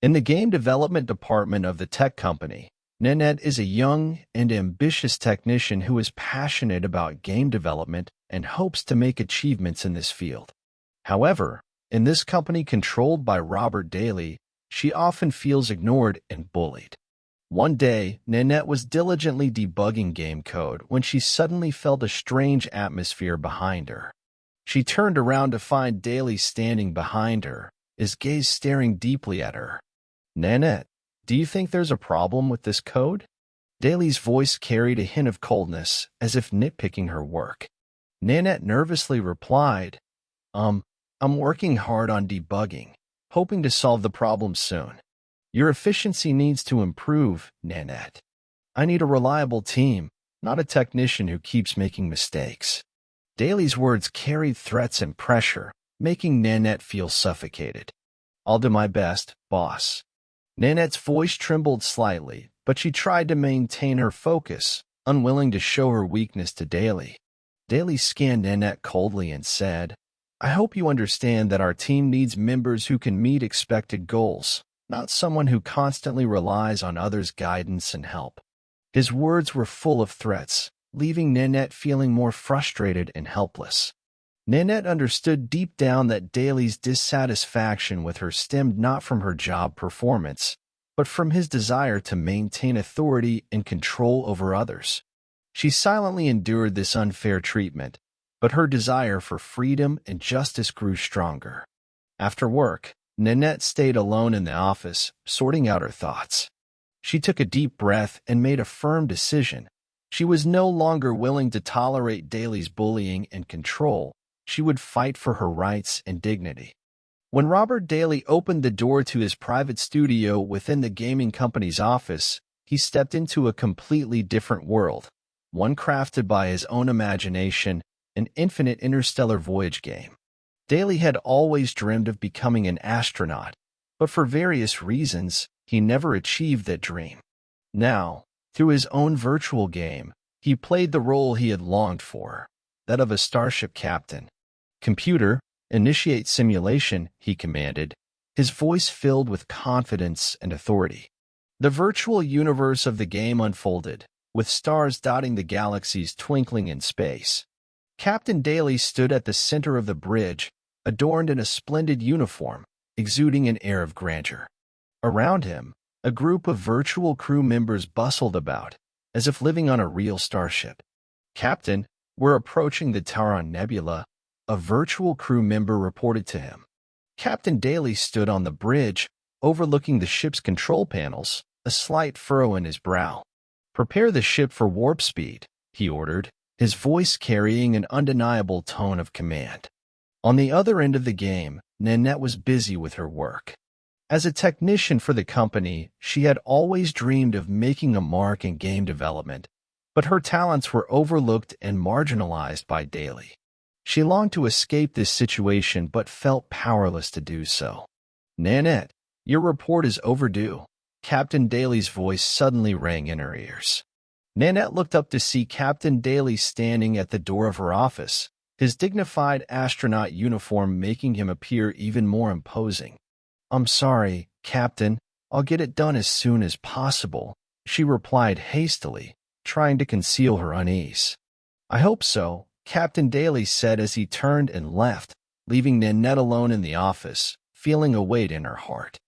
In the game development department of the tech company, Nanette is a young and ambitious technician who is passionate about game development and hopes to make achievements in this field. However, in this company controlled by Robert Daly, she often feels ignored and bullied. One day, Nanette was diligently debugging game code when she suddenly felt a strange atmosphere behind her. She turned around to find Daly standing behind her, his gaze staring deeply at her. "Nanette, do you think there's a problem with this code?" Daly's voice carried a hint of coldness, as if nitpicking her work. Nanette nervously replied, I'm working hard on debugging, hoping to solve the problem soon. Your efficiency needs to improve, Nanette. I need a reliable team, not a technician who keeps making mistakes." Daly's words carried threats and pressure, making Nanette feel suffocated. "I'll do my best, boss." Nanette's voice trembled slightly, but she tried to maintain her focus, unwilling to show her weakness to Daly. Daly scanned Nanette coldly and said, "I hope you understand that our team needs members who can meet expected goals, not someone who constantly relies on others' guidance and help." His words were full of threats, leaving Nanette feeling more frustrated and helpless. Nanette understood deep down that Daly's dissatisfaction with her stemmed not from her job performance, but from his desire to maintain authority and control over others. She silently endured this unfair treatment, but her desire for freedom and justice grew stronger. After work, Nanette stayed alone in the office, sorting out her thoughts. She took a deep breath and made a firm decision. She was no longer willing to tolerate Daly's bullying and control. She would fight for her rights and dignity. When Robert Daly opened the door to his private studio within the gaming company's office, he stepped into a completely different world, one crafted by his own imagination, an infinite interstellar voyage game. Daly had always dreamed of becoming an astronaut, but for various reasons, he never achieved that dream. Now, through his own virtual game, he played the role he had longed for, that of a starship captain. "Computer, initiate simulation," he commanded, his voice filled with confidence and authority. The virtual universe of the game unfolded, with stars dotting the galaxies twinkling in space. Captain Daly stood at the center of the bridge, adorned in a splendid uniform, exuding an air of grandeur. Around him, a group of virtual crew members bustled about, as if living on a real starship. "Captain, we're approaching the Taron Nebula," a virtual crew member reported to him. Captain Daly stood on the bridge, overlooking the ship's control panels, a slight furrow in his brow. "Prepare the ship for warp speed," he ordered, his voice carrying an undeniable tone of command. On the other end of the game, Nanette was busy with her work. As a technician for the company, she had always dreamed of making a mark in game development, but her talents were overlooked and marginalized by Daly. She longed to escape this situation but felt powerless to do so. "Nanette, your report is overdue," Captain Daly's voice suddenly rang in her ears. Nanette looked up to see Captain Daly standing at the door of her office, his dignified astronaut uniform making him appear even more imposing. "I'm sorry, Captain. I'll get it done as soon as possible," she replied hastily, trying to conceal her unease. "I hope so," Captain Daly said as he turned and left, leaving Nanette alone in the office, feeling a weight in her heart.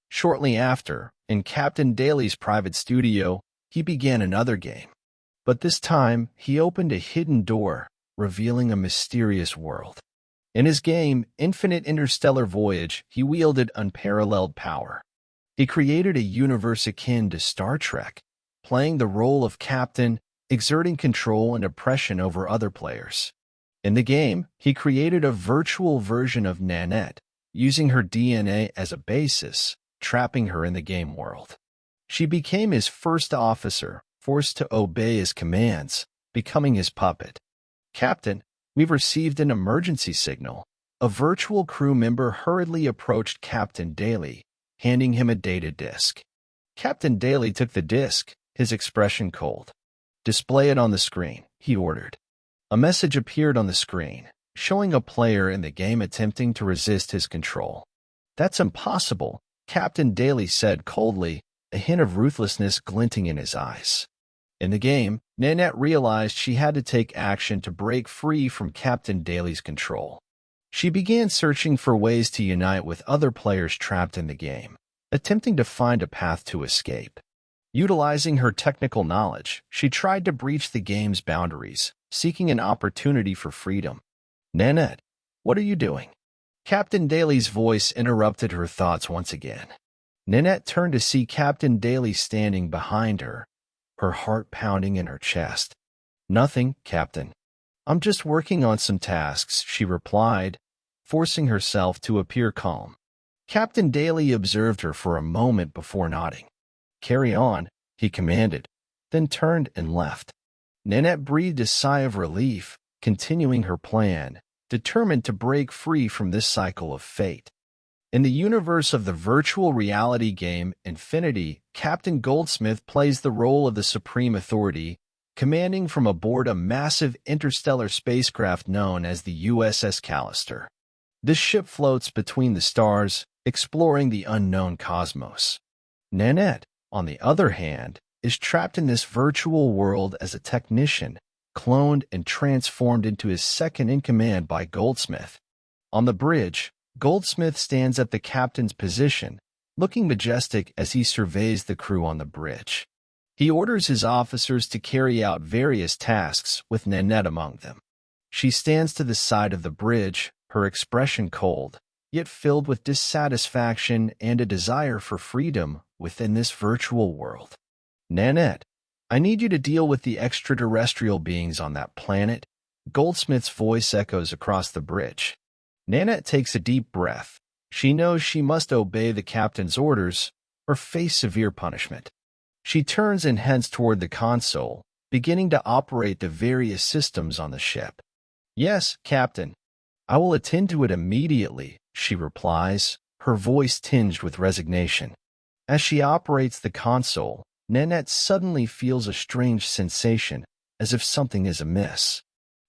Shortly after, in Captain Daly's private studio, he began another game. But this time, he opened a hidden door, revealing a mysterious world. In his game, Infinite Interstellar Voyage, he wielded unparalleled power. He created a universe akin to Star Trek, playing the role of captain, exerting control and oppression over other players. In the game, he created a virtual version of Nanette, using her DNA as a basis, trapping her in the game world. She became his first officer, forced to obey his commands, becoming his puppet. "Captain, we've received an emergency signal." A virtual crew member hurriedly approached Captain Daly, handing him a data disk. Captain Daly took the disk, his expression cold. "Display it on the screen," he ordered. A message appeared on the screen, showing a player in the game attempting to resist his control. "That's impossible," Captain Daly said coldly, a hint of ruthlessness glinting in his eyes. In the game, Nanette realized she had to take action to break free from Captain Daly's control. She began searching for ways to unite with other players trapped in the game, attempting to find a path to escape. Utilizing her technical knowledge, she tried to breach the game's boundaries, seeking an opportunity for freedom. Nanette, what are you doing? Captain Daly's voice interrupted her thoughts once again. Nanette turned to see Captain Daly standing behind her, her heart pounding in her chest. Nothing, Captain. I'm just working on some tasks, she replied, forcing herself to appear calm. Captain Daly observed her for a moment before nodding. Carry on, he commanded, then turned and left. Nanette breathed a sigh of relief, continuing her plan, determined to break free from this cycle of fate. In the universe of the virtual reality game Infinity, Captain Goldsmith plays the role of the supreme authority, commanding from aboard a massive interstellar spacecraft known as the USS Callister. This ship floats between the stars, exploring the unknown cosmos. Nanette, on the other hand, is trapped in this virtual world as a technician, cloned and transformed into his second-in-command by Goldsmith. On the bridge, Goldsmith stands at the captain's position, looking majestic as he surveys the crew on the bridge. He orders his officers to carry out various tasks, with Nanette among them. She stands to the side of the bridge, her expression cold, yet filled with dissatisfaction and a desire for freedom within this virtual world. Nanette, I need you to deal with the extraterrestrial beings on that planet. Goldsmith's voice echoes across the bridge. Nanette takes a deep breath. She knows she must obey the captain's orders or face severe punishment. She turns and heads toward the console, beginning to operate the various systems on the ship. Yes, Captain. I will attend to it immediately, she replies, her voice tinged with resignation. As she operates the console, Nanette suddenly feels a strange sensation, as if something is amiss.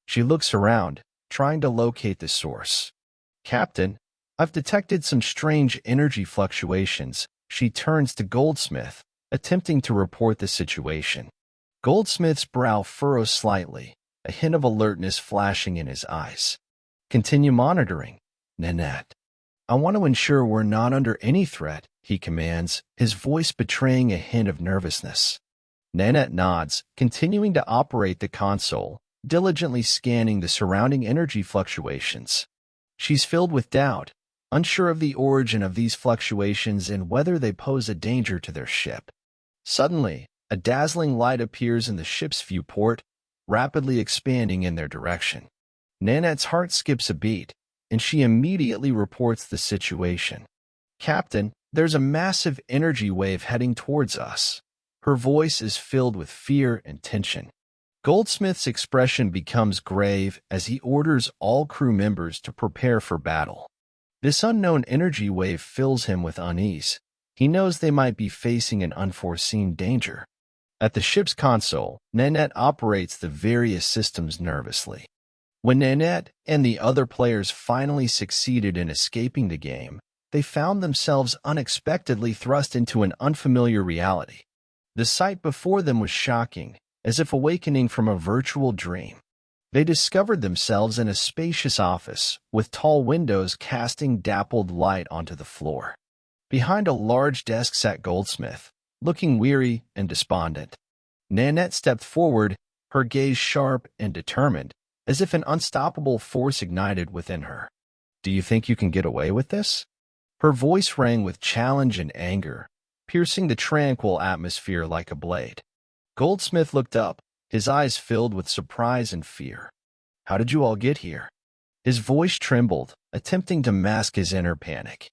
She looks around, trying to locate the source. Captain, I've detected some strange energy fluctuations. She turns to Goldsmith, attempting to report the situation. Goldsmith's brow furrows slightly, a hint of alertness flashing in his eyes. Continue monitoring, Nanette. I want to ensure we're not under any threat, he commands, his voice betraying a hint of nervousness. Nanette nods, continuing to operate the console, diligently scanning the surrounding energy fluctuations. She's filled with doubt, unsure of the origin of these fluctuations and whether they pose a danger to their ship. Suddenly, a dazzling light appears in the ship's viewport, rapidly expanding in their direction. Nanette's heart skips a beat, and she immediately reports the situation. Captain, there's a massive energy wave heading towards us. Her voice is filled with fear and tension. Goldsmith's expression becomes grave as he orders all crew members to prepare for battle. This unknown energy wave fills him with unease. He knows they might be facing an unforeseen danger. At the ship's console, Nanette operates the various systems nervously. When Nanette and the other players finally succeeded in escaping the game, they found themselves unexpectedly thrust into an unfamiliar reality. The sight before them was shocking, as if awakening from a virtual dream. They discovered themselves in a spacious office, with tall windows casting dappled light onto the floor. Behind a large desk sat Goldsmith, looking weary and despondent. Nanette stepped forward, her gaze sharp and determined, as if an unstoppable force ignited within her. Do you think you can get away with this? Her voice rang with challenge and anger, piercing the tranquil atmosphere like a blade. Goldsmith looked up, his eyes filled with surprise and fear. How did you all get here? His voice trembled, attempting to mask his inner panic.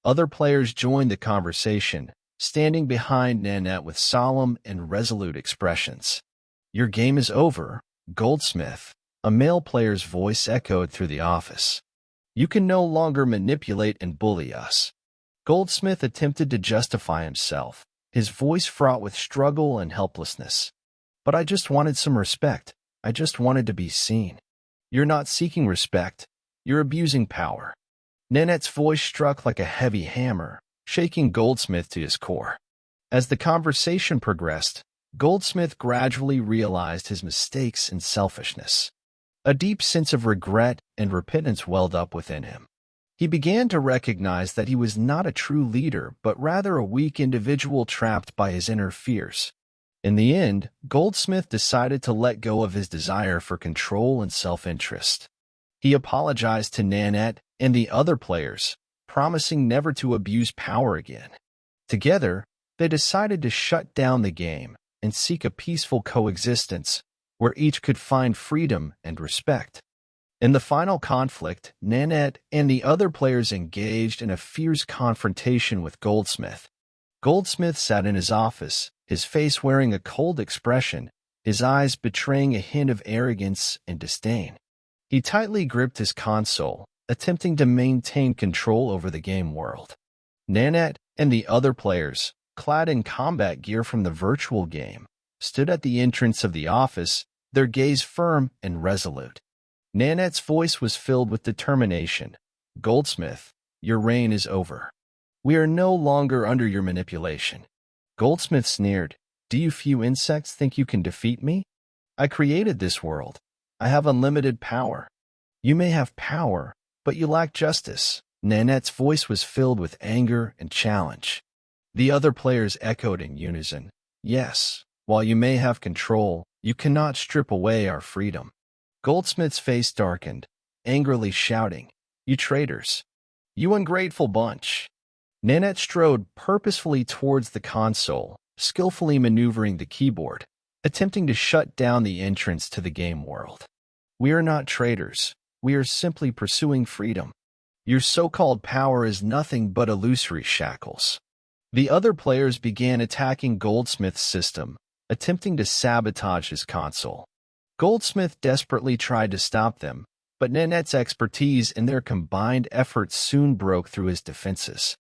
Other players joined the conversation, standing behind Nanette with solemn and resolute expressions. Your game is over, Goldsmith, a male player's voice echoed through the office. You can no longer manipulate and bully us. Goldsmith attempted to justify himself, his voice fraught with struggle and helplessness. But I just wanted some respect. I just wanted to be seen. You're not seeking respect. You're abusing power. Nanette's voice struck like a heavy hammer. shaking Goldsmith to his core. As the conversation progressed, Goldsmith gradually realized his mistakes and selfishness. A deep sense of regret and repentance welled up within him. He began to recognize that he was not a true leader, but rather a weak individual trapped by his inner fears. In the end, Goldsmith decided to let go of his desire for control and self-interest. He apologized to Nanette and the other players, promising never to abuse power again. Together, they decided to shut down the game and seek a peaceful coexistence where each could find freedom and respect. In the final conflict, Nanette and the other players engaged in a fierce confrontation with Goldsmith. Goldsmith sat in his office, his face wearing a cold expression, his eyes betraying a hint of arrogance and disdain. He tightly gripped his console, attempting to maintain control over the game world. Nanette and the other players, clad in combat gear from the virtual game, stood at the entrance of the office, their gaze firm and resolute. Nanette's voice was filled with determination. "Goldsmith, your reign is over. We are no longer under your manipulation." Goldsmith sneered. "Do you few insects think you can defeat me? I created this world. I have unlimited power. You may have power, but you lack justice." Nanette's voice was filled with anger and challenge. The other players echoed in unison. "Yes, while you may have control, you cannot strip away our freedom." Goldsmith's face darkened, angrily shouting, "You traitors! You ungrateful bunch!" Nanette strode purposefully towards the console, skillfully maneuvering the keyboard, attempting to shut down the entrance to the game world. "We are not traitors. We are simply pursuing freedom. Your so-called power is nothing but illusory shackles." The other players began attacking Goldsmith's system, attempting to sabotage his console. Goldsmith desperately tried to stop them, but Nanette's expertise and their combined efforts soon broke through his defenses.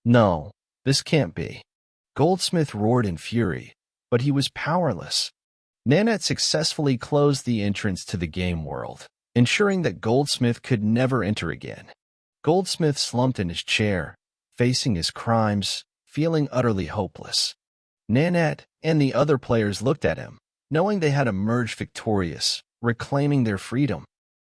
"No, this can't be." Goldsmith roared in fury, but he was powerless. Nanette successfully closed the entrance to the game world, ensuring that Goldsmith could never enter again. Goldsmith slumped in his chair, facing his crimes, feeling utterly hopeless. Nanette and the other players looked at him, knowing they had emerged victorious, reclaiming their freedom.